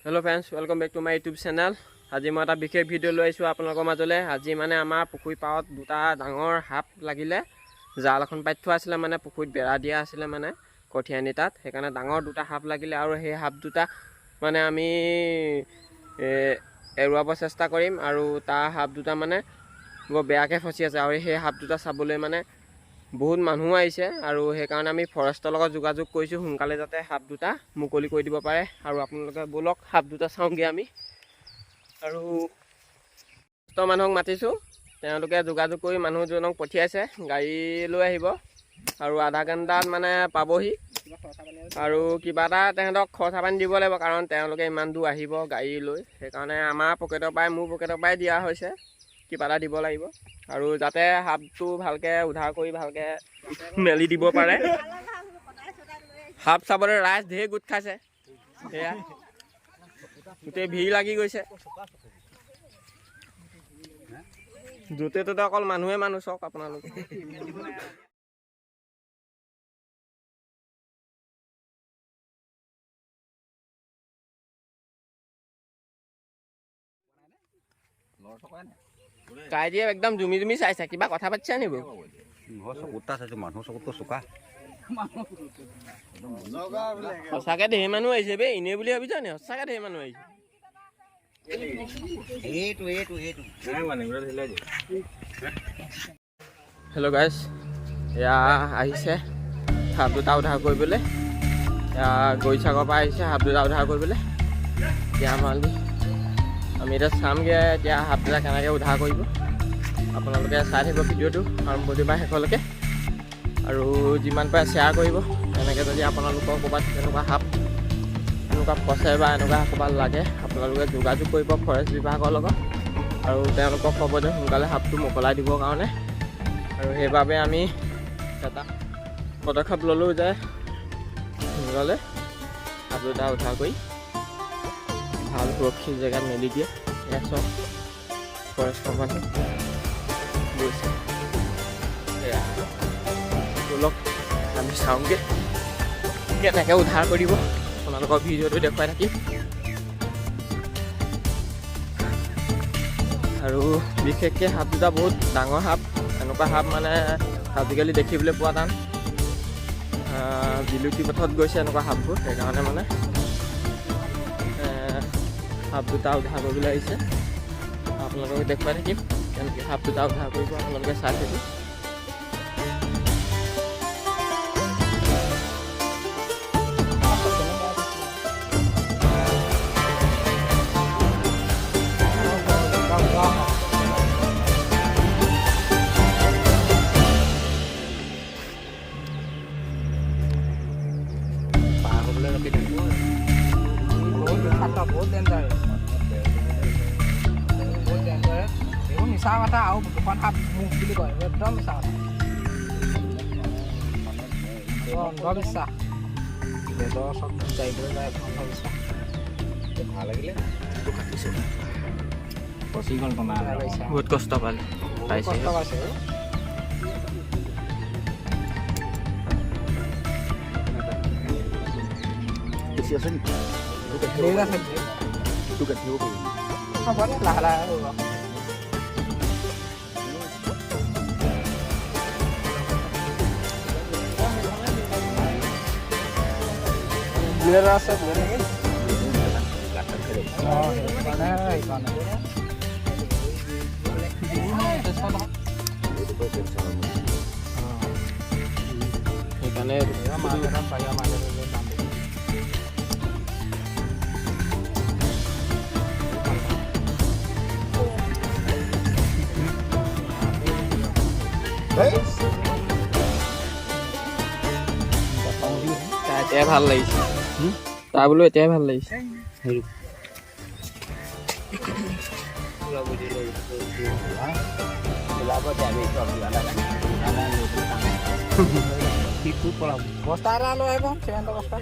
Hello friends, welcome back to my YouTube channel. आज मैं এটা বিশেষ ভিডিঅ' লৈ আহিছোঁ আপোনালোকৰ মাজলৈ। আজি মানে আমাৰ পুখুৰী পাৰত দুটা ডাঙৰ সাপ লাগিলে। জাল এখন পাতি থোৱা আছিলে, মানে পুখুৰীত বেৰা দিয়া আছিলে, মানে কঠীয়া আনি তাত। সেইকাৰণে ডাঙৰ দুটা সাপ লাগিলে আৰু সেই সাপ দুটা মানে আমি এৰুৱাব চেষ্টা কৰিম। আৰু তাৰ সাপ দুটা মানে বৰ বেয়াকৈ ফচি আছে আৰু সেই সাপ দুটা চাবলৈ মানে বহুত মানুহ আহিছে আৰু সেইকাৰণে আমি ফৰেষ্টৰ লগত যোগাযোগ কৰিছোঁ, সোনকালে যাতে সাপ দুটা মুকলি কৰি দিব পাৰে। আৰু আপোনালোকে ব'লক সাপ দুটা চাওঁগৈ আমি। আৰু মানুহক মাতিছোঁ, তেওঁলোকে যোগাযোগ কৰি মানুহজনক পঠিয়াইছে, গাড়ী লৈ আহিব আৰু আধা ঘণ্টাত মানে পাবহি। আৰু কিবা এটা তেহেঁতক খৰচা পানী দিব লাগিব, কাৰণ তেওঁলোকে ইমান দূৰ আহিব গাড়ী লৈ। সেইকাৰণে আমাৰ পকেটৰ পৰাই, মোৰ পকেটৰ পৰাই দিয়া হৈছে, কিবা এটা দিব লাগিব। আৰু যাতে সাপটো ভালকৈ উদ্ধাৰ কৰি ভালকৈ মেলি দিব পাৰে। সাপ চাবলৈ ৰাইজ ঢেৰ গোট খাইছে, সেয়া গোটেই ভিৰ লাগি গৈছে। য'তে ত'তে অকল মানুহে মানুহ, চাওক আপোনালোকে। কাইডিয়ে একদম জুমি জুমি চাইছে, কিবা কথা পাতিছে নি বাৰু? সঁচাকে ঢেৰ মানুহ আহিছে বে, এনেই বুলি ভাবিছ নি? সঁচাকে ঢেৰ মানুহ আহিছে। হেল্ল' গাইজ, এয়া আহিছে সাপ দুটা উদ্ধাৰ কৰিবলৈ। এয়া গৈচাগৰ পৰা আহিছে সাপ দুটা উদ্ধাৰ কৰিবলৈ। এতিয়া আমি এতিয়া চামগৈ এতিয়া সাপ দুটা কেনেকৈ উদ্ধাৰ কৰিব। আপোনালোকে চাই থাকিব ভিডিঅ'টো আৰম্ভণিৰ পৰা শেষলৈকে, আৰু যিমান পাৰে শ্বেয়াৰ কৰিব। এনেকৈ যদি আপোনালোকৰ ক'ৰবাত এনেকুৱা সাপ এনেকুৱা ফচে বা এনেকুৱা ক'ৰবাত লাগে, আপোনালোকে যোগাযোগ কৰিব ফৰেষ্ট বিভাগৰ লগত, আৰু তেওঁলোকক ক'ব যে সোনকালে সাপটো মোকলাই দিবৰ কাৰণে। আৰু সেইবাবে আমি এটা পদক্ষেপ ল'লোঁ যে সোনকালে সাপ দুটা উদ্ধাৰ কৰি ভাল সুৰক্ষিত জেগাত মেলি দিয়ে। এয়া চব ফৰেষ্টৰ মানুহ গৈছে। এয়া ব'লক আমি চাওঁগৈ কেনেকৈ উদ্ধাৰ কৰিব, আপোনালোকৰ ভিডিঅ'টো দেখুৱাই থাকিম। আৰু বিশেষকৈ সাপ দুটা বহুত ডাঙৰ সাপ, এনেকুৱা সাপ মানে আজিকালি দেখিবলৈ পোৱা টান। বিলুপ্তি পথত গৈছে এনেকুৱা সাপবোৰ, সেইকাৰণে মানে সাপ দুটা উদ্ধাৰ কৰিবলৈ আহিছে। আপোনালোকক দেখুৱাই থাকিম কেনেকৈ সাপ দুটা উদ্ধাৰ কৰিব, আপোনালোকে চাই থাকিব। बहुत डेंजर এইবোৰ মিছা কথা। আৰু দুখন সাপ মুখ বুলি কয়, একদম মিছা কথা, অন্ধবিশ্বাস। বেজৰ চব যাইবলৈ যায়, অন্ধবিশ্বাস। ভাল লাগিলে ফচি গ'ল তোমাৰ, বহুত কষ্ট পালে, কষ্ট পাইছে। আছে নেকি? হ'ব দে, লাহে লাহে হ'ব। ব্লেড আছে, ব্লেড নেকি? সেইকাৰণে এতিয়াই ভাল লাগিছে, তাৰ বোলো এতিয়াই ভাল লাগিছে। বস্তা এটা লৈ আহিব, চিমেণ্ট বস্তা।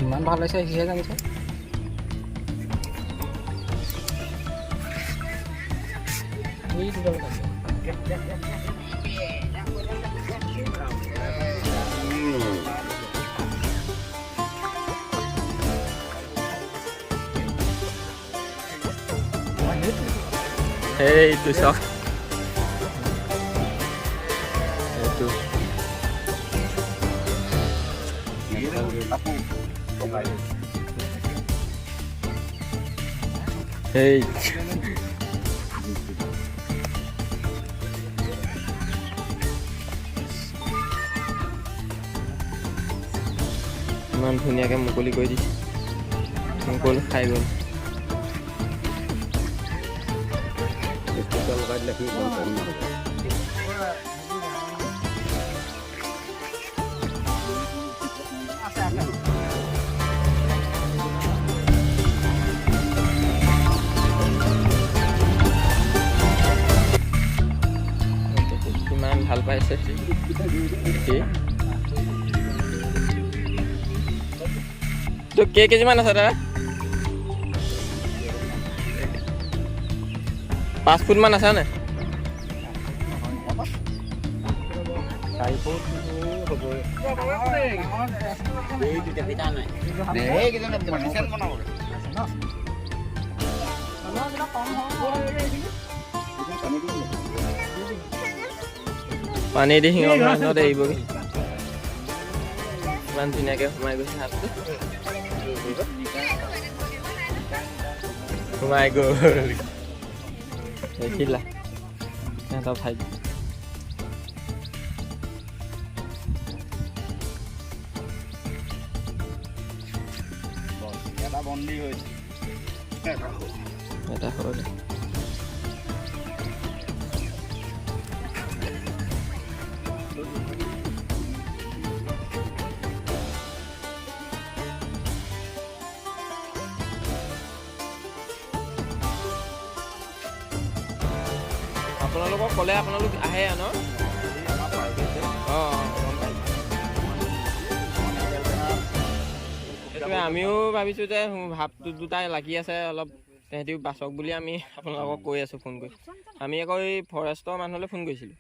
ইমান ভাল হৈছে সিহে জানিছে। এই দুটা আছে এইটো চাওক এইটো এই ইমান ধুনীয়াকৈ মুকলি কৰি দিছে মুকলি খাই গ'ল কিমান ভাল পাইছে তো কেজিমান আছে দাদা 5 ফুটমান আছে নে 4 ফুট হ'ব এই দুটা পিটা নাই এই কিজন পাৰ্টিশন বনাব পানী দি শিঙৰ ঘৰত এৰিবগৈ ইমান ধুনীয়াকৈ সোমাই গৈছে হাতটো সোমাই গ'ল দেখিলা সিহঁতৰ ঠাইত এটা বন্দী হৈছে এটা সৰলে আপোনালোকক ক'লে আপোনালোক আহে ন অঁ সেইটোৱে আমিও ভাবিছোঁ যে ভাৱটো দুটা লাগি আছে অলপ তেহেঁতিও বাচক বুলি আমি আপোনালোকক কৈ আছোঁ ফোন কৰি আমি আকৌ এই ফৰেষ্টৰ মানুহলৈ ফোন কৰিছিলোঁ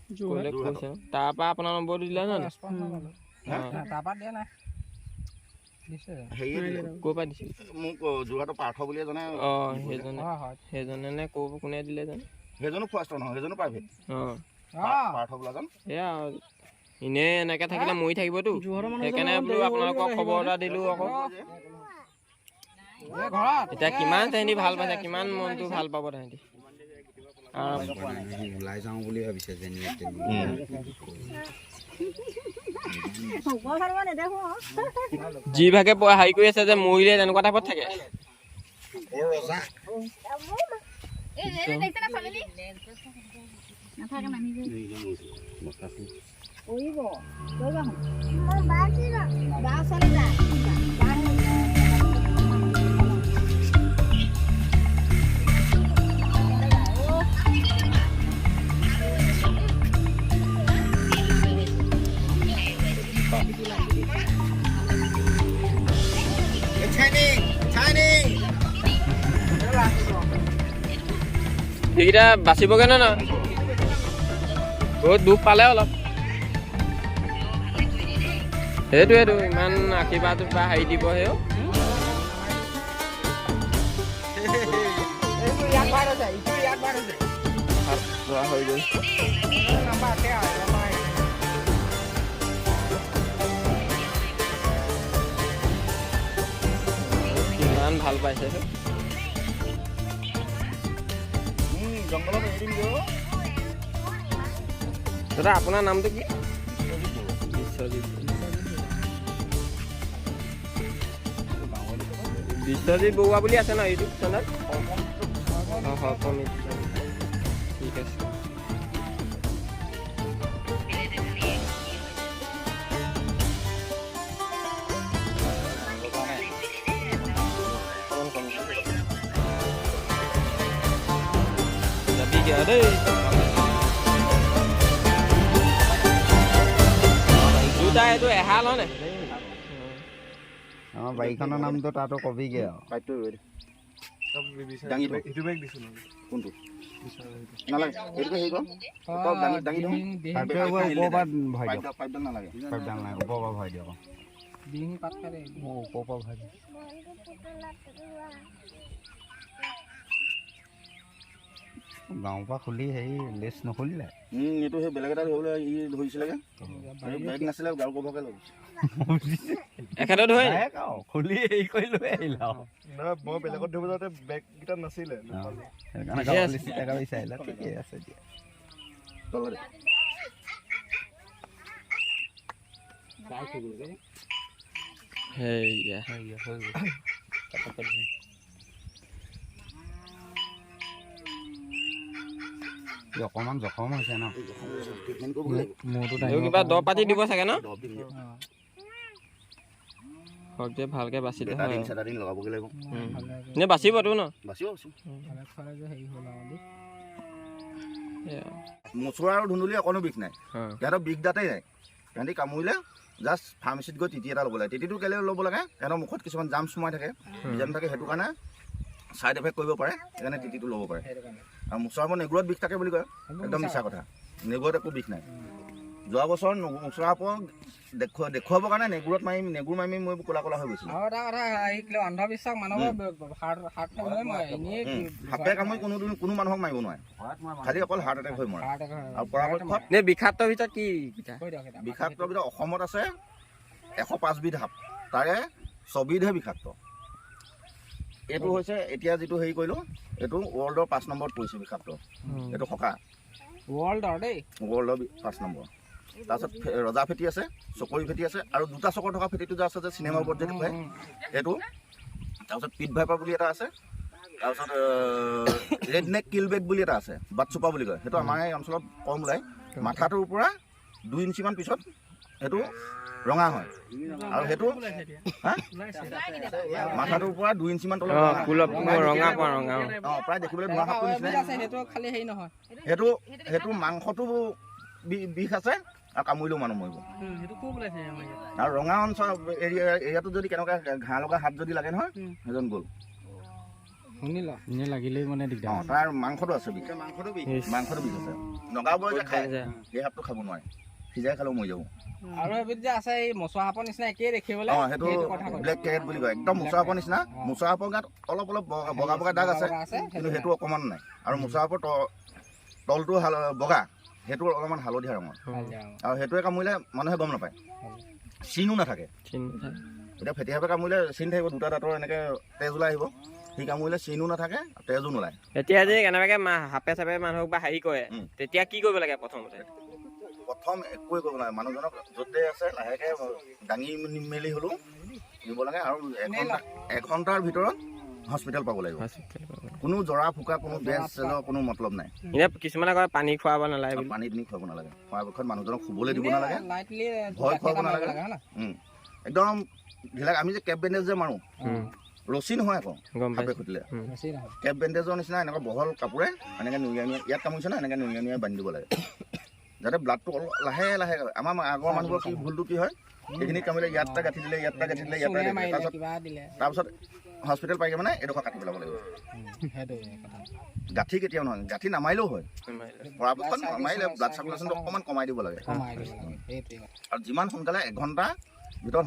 ক'লে কৈছে তাৰপৰা আপোনাৰ নম্বৰটো দিলে নহয় তাৰপৰা দিয়া নাই ক'ৰ পৰা দিছিল মোক যোৰহাটৰ পাৰ্থ বুলি এজনে অঁ সেইজনে নে কোনে দিলে জানো সেইজনো ফাৰ্ষ্ট নহয় সেইজনো প্ৰাইভেট অঁ পাৰ্থ বোলাজন এয়া এনেই এনেকৈ থাকিলে মৰি থাকিবতো সেইকাৰণে বোলো আপোনালোকক খবৰ এটা দিলোঁ আকৌ এতিয়া কিমান তেহেঁতি ভাল পাইছে কিমান মনটো ভাল পাব তেহেঁতি ওলাই যাওঁ বুলি ভাবিছে যিভাগে হেৰি কৰি আছে যে মৰিলে তেনেকুৱা টাইপত থাকে সেইকেইটা বাচিবগৈ ন বহুত দুখ পালে অলপ সেইটোৱেতো ইমান আশীৰ্বাদ বা হেৰি দিব সেও হৈ গ'ল কিমান ভাল পাইছে জংঘলত এৰি দিম দাদা আপোনাৰ নামটো কি বিশ্বজিৎ বৰুৱা বুলি আছে ন ইউটিউব চেনেল ঠিক আছে দেই দুটা এইটো এহাল হয় নাই আমাৰ বাৰীখনৰ নামটো তাতো কবিগে আৰু দাঙি থওঁ কোনটো নালাগে এইটোকে হেৰি কৰক ওপৰত দাঙি দিওঁ পাইপডাল নালাগে ডিঙি পাত খালে গাঁৱৰ পৰা খুলি হেৰি লেচ নখুলিলে এইটো সেই বেলেগ এটা ধৰিবলৈ ই ধৰিছিলেগে বেগ নাছিলে গাৰু কভাৰকে লৈ এখেতে ধৰি খুলি হেৰি কৰি লৈ আহিলে মই বেলেগত ধৰিব যাওঁতে বেগকেইটা নাছিলে ঠিকে আছে দিয়া তলতে সেয়া অকণমান জখম হৈছে ন ট্ৰিটমেণ্ট কৰিব লাগিব এইবোৰ কিবা দৰৱ পাতি দিব চাগে ন দৰৱ দিম হওক দে ভালকে বাচিলে এটা হয় দিন চেটা দিন লগাবগৈ লাগিব নে বাচিবতো ন বাচিব হেৰি হ'ল আৰু সেয়া মোচোৰা আৰু ধুন্দুলি অকণো বিষ নাই অঁ সিহঁতৰ বিষ দাঁতেই নাই সিহঁতি কামুৰিলে জাষ্ট ফাৰ্মাচীত গৈ তিতি এটা ল'ব লাগে তিতিটো কেলৈ ল'ব লাগে সিহঁতৰ মুখত কিছুমান জাম সোমাই থাকে বীজাণু থাকে সেইটো কাৰণে ছাইড এফেক্ট কৰিব পাৰে সেইকাৰণে তিতিটো ল'ব পাৰে আৰু মোচোৰাবোৰ নেগুৰত বিষ থাকে বুলি কয় একদম মিছা কথা নেগুৰত একো বিষ নাই যোৱা বছৰ মোচোৰাবোৰ দেখুৱাবৰ কাৰণে নেগুৰ মাৰি মই ক'লা ক'লা হৈ গৈছিলোঁ আৰু এটা কথা আহিলে অন্ধবিশ্বাস মানুহৰ হাৰ্ট এনেই সাপে কামুৰি কোনো মানুহক মাৰিব নোৱাৰে খালি অকল হাৰ্ট এটেক হৈ মৰে আৰু পৰাপক্ষত নে বিষাক্তৰ ভিতৰত কি বিষাক্তৰ ভিতৰত অসমত আছে 105 বিধ সাপ তাৰে 6 বিধহে বিষাক্ত এইটো হৈছে এতিয়া যিটো হেৰি কৰিলোঁ এইটো ৱৰ্ল্ডৰ 5 নম্বৰত পৰিছে বিষাক্ত এইটো সকা ৱৰ্ল্ডৰ দেই ৱৰ্ল্ডৰ 5 নম্বৰ তাৰপিছত ৰজা ফেটি আছে চকৰি ফেটি আছে আৰু দুটা চকৰ থকা ফেটিটো যে আছে যে চিনেমাৰ ওপৰত যে দেখুৱাই সেইটো তাৰপিছত পিট ভাইপাৰ বুলি এটা আছে তাৰপিছত ৰেড নেক কিলবেট বুলি এটা আছে বাটচুপা বুলি কয় সেইটো আমাৰ এই অঞ্চলত কম ওলায় মাথাটোৰ পৰা 2 ইঞ্চিমান পিছত সেইটো ৰঙা হয় আৰু সেইটো মাথাটোৰ পৰা 2 ইঞ্চিমান তলত ৰঙা প্ৰায় দেখিবলৈ ধোঁৱা সাপটোৰ নিচিনা সেইটো খালি হেৰি নহয় সেইটো মাংসটো বিষ আছে আৰু কামুৰিলেও মানুহ মৰিব আৰু ৰঙা অঞ্চল এৰিয়াটোত যদি কেনেকুৱা ঘাঁহ লগা হাত যদি লাগে নহয় সেইজন গ'ল শুনিল এনে লাগিলেই মানে দিগদাৰ তাৰ মাংসটো আছে বিষ মাংসটো বিষ আছে নগাঁওবোৰে যে খায় সেই সাপটো খাব নোৱাৰে সিজাই খালেও মৰি যাব আৰু এবিধ যে আছে এই মচুৱা সাপৰ নিচিনা একেই দেখিবলৈ সেইটো ব্লেক কেৰেট বুলি কয় একদম মোচা সাপৰ নিচিনা মোচা সাপৰ গাত অলপ বগা বগা দাগ আছে কিন্তু সেইটো অকণমান নাই আৰু মোচা সাপৰ তলটো বগা সেইটো অলপমান হালধীয়া ৰঙৰ আৰু সেইটোৱে কামুৰিলে মানুহে গম নাপায় চিনো নাথাকে এতিয়া ফেটি সাপে কামুৰিলে চিন থাকিব দুটা দাঁতৰ এনেকৈ তেজ ওলাই আহিব সি কামুৰিলে চিনো নাথাকে তেজো নোলায় এতিয়া যে কেনেবাকে সাপে চাপে মানুহক বা হেৰি কৰে তেতিয়া কি কৰিব লাগে প্ৰথমতে প্ৰথম একোৱে কৰিব নালাগে মানুহজনক য'তে আছে লাহেকৈ দাঙি মেলি হ'লেও নিব লাগে আৰু এঘণ্টাৰ ভিতৰত হস্পিটেল পাব লাগিব কোনো জৰা ফুকা কোনো বেজ চেজৰ কোনো মতলব নাই এতিয়া কিছুমানে কয় পানী খুৱাব নালাগে বুলি পানী খুৱাব নালাগে পৰাপক্ষত মানুহজনক শুবলৈ দিব নালাগে ভয় খুৱাব নালাগে একদম আমি যে কেপ বেণ্ডেজ যে মাৰোঁ ৰছী নহয় আকৌ সাপে খুটিলে কেপ বেণ্ডেজৰ নিচিনা এনেকুৱা বহল কাপোৰে এনেকৈ নুৰিয়াই ইয়াত কামুৰিছে না এনেকৈ নুৰিয়াই বান্ধি দিব লাগে যাতে ব্লাডটো অলপ লাহে লাহে আমাৰ আগৰ মানুহবোৰৰ কি ভুলটো কি হয় এইখিনি কামুৰিলে ইয়াত এটা গাঁঠি দিলে ইয়াত এটা গাঁঠি দিলে ইয়াত এটা তাৰপিছত হস্পিটেল পাইগে মানে এডোখৰ কাটি পেলাব লাগিব গাঁঠি কেতিয়াও নহয় গাঁঠি নামাৰিলেও হয় পৰাপক্ষত নামাৰিলে ব্লাড চাৰ্কুলেশ্যনটো অকণমান কমাই দিব লাগে আৰু যিমান সোনকালে এঘণ্টা ভিতৰত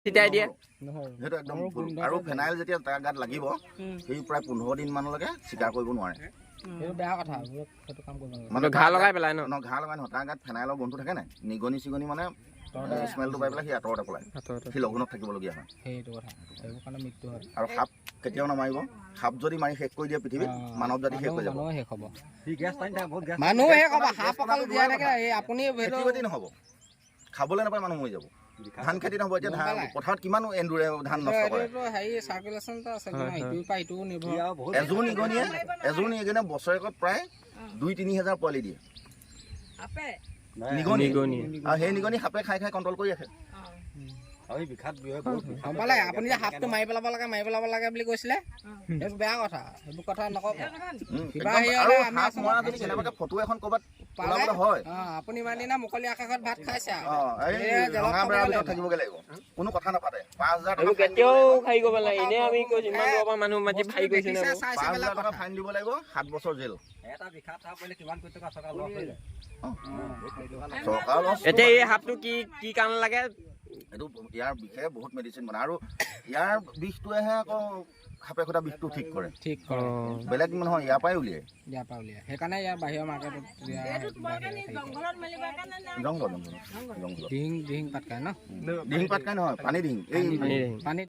ছিটাই দিয়ে নহয় সেইটো একদম ভুল। আৰু ফেনাইল যেতিয়া তাৰ গাত লাগিব সি প্ৰায় 15 দিন মানলৈকে চিকাৰ কৰিব নোৱাৰে। সেইটো বেয়া কথা সেইটো কাম কৰিব নালাগে মানে ঘাঁহ লগাই পেলাই ন ঘাঁহ লগাই নহয়, তাৰ গাত ফেনাইলৰ বন্ধু থাকে নাই, নিগনি চিগনি মানে স্মেলটো পাই পেলাই সি আঁতৰতে পলায়, সি লঘোণত থাকিবলগীয়া হয়। সেইটো কথা সেইবোৰ কাৰণে মৃত্যু হয় আৰু সাপ কেতিয়াও নামাৰিব। সাপ যদি মাৰি শেষ কৰি দিয়ে পৃথিৱীত, মানৱ জাতি শেষ হৈ যাব। মানুহে শেষ হ'ব সি গেছ টানি থাকে বহুত গেছ মানুহে শেষ হ'ব সাপ অকল জীয়াই থাকে এই আপুনি খেতি বাতি নহ'ব, খাবলৈ নাপায় মানুহ মৰি যাব। ধান খেতি নহ'ব। এতিয়া ধান পথাৰত কিমান এন্দুৰে ধান নষ্ট কৰে। হেৰি চাৰ্কুলেশ্যন এটা আছে ইটোৰ পৰা ইটোও নিৰ্ভৰ এযোৰ নিগনিয়ে বছৰেকত প্ৰায় 2-3 হাজাৰ পোৱালি দিয়ে। নিগনি আৰু সেই নিগনি সাপে খাই খাই কণ্ট্ৰল কৰি ৰাখে। গম পালে আপুনি যে সাপটো মাৰি পেলাব লাগে বুলি কৈছিলে সেইটো বেয়া কথা সেইবোৰ কথা নকব কিবা আৰু সাপ মৰা যদি কেনেবাকে ফটো এখন ক'ৰবাত ওলাবলৈ হয়, আপুনি মানে না মুকলি আকাশত ভাত খাইছে ৰঙা বেৰাৰ ভিতৰত থাকিবগৈ লাগিব, কোনো কথা নাপাতে। 5,000 এইবোৰ কেতিয়াও খাই কৰিব নালাগে। এনেই আমি কৈছো ইমান দূৰৰ পৰা মানুহ মাতি ভাই কৈছে ন 5,000 টকা ফাইন দিব লাগিব, 7 বছৰ জেল। এটা বিষাত সাপ পৰিলে কিমান কোটি টকা চৰকাৰ লছ হৈ যায়। চৰকাৰ লছ। এতিয়া এই সাপটো কি কাৰণ লাগে এইটো ইয়াৰ বিষয়ে বহুত মেডিচিন বনায় আৰু ইয়াৰ বিষটোৱেহে আকৌ সাপে খুটা বিষটো ঠিক কৰে। বেলেগ নহয়, ইয়াৰ পৰাই উলিয়াই সেইকাৰণে ইয়াৰ বাহিৰৰ মাৰ্কেটত জংঘল দিহিং পাত খায় ন দিহিং পাত খাই নহয়, পানী দিহিং এই পানীত